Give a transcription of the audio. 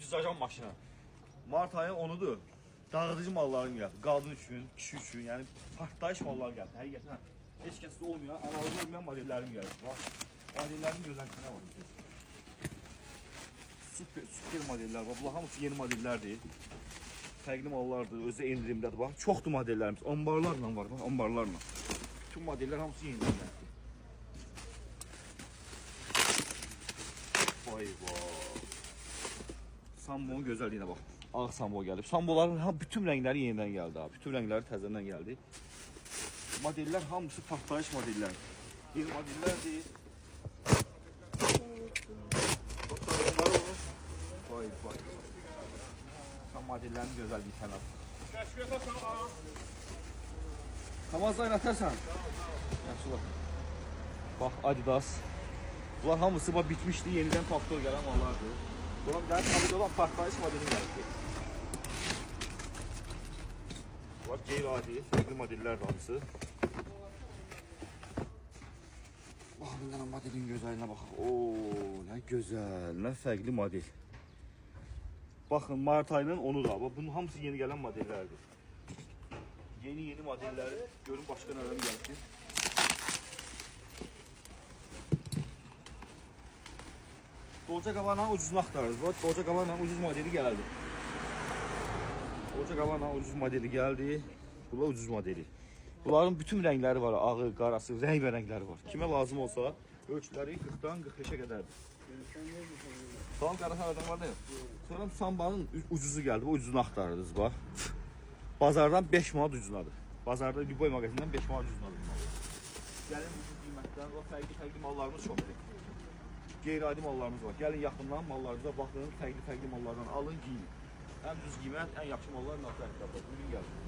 Düzəcəm maşına. Mart ayı 10'udur. Dağıdıcı malların gəldi. Qadın üçün, kişi üçün, yəni partlayış mallar gəldi. Həqiqətən heç kəsdə olmayan, analoji olmayan modellərim gəldi. Bax, modellərin gözəlliklərinə baxın. Super modeller var. Bunlar hamısı yeni modellerdir. Fərqli mallardır, özü endirimdədir. Bax, çoxdur modellərimiz. Ambarlarla var, bax, ambarlarla. Bütün modeller hamısı endirimdədir. Vay vay. Sambonun gözəlliyinə bax. Ağ sambo gəlib. Samboların bütün rəngləri yenidən gəldi abi. Bütün rəngləri təzədən gəldi. Modeller hamısı partlayış modeller. Yeni modellerdir. Vay vay. Tam modellerin gözəlliyi sənət. Kamazlayın atarsan. Yaxşı bax. Bax Adidas. Bunlar hamısı bax bitmişdi, yenidən faktor gələn mallardır. Buna bir dənə tabii olan partlayış modeli gəldi. Bunlar qeyri-adi, fərqli modeller hamısı. Bax, bir dənə modelin gözəllinə baxaq. Oo, nə gözəl, nə fərqli model. Baxın, Mart ayının 10'udur. Bunun hamısı yeni gələn modellerdir. Yeni modelleri. Görün başqa nələr gəldi. Dolce Gabbana ucuzunu axtarırız. Dolce Gabbana ucuz modeli gəldi. Dolce Gabbana ucuz modeli gəldi. Bunlar ucuz modeli. Bunların bütün rəngləri var. Ağı, qarası, rəngləri var. Kimə lazım olsa ölçüləri 40'dan 45'e qədərdir. Tamam, qaralardan var da yox. Sonra Sambanın ucuzu gəldi. Bu ucuzunu axtarırdınız bax. Bazardan 5 manat ucuzunadır. Bazarda Liboy mağazindən 5 manat ucuzunadır. Gəlin ucuz qiymətlər var. Fərqli mallarımız çoxdur. Qeyri-adi mallarımız var. Gəlin yaxından mallarınıza baxın. Fərqli mallardan alın, giyin. Ən düz qiymət, ən yaxşı mallar Nafta Ətqabda. Bugün gəlin.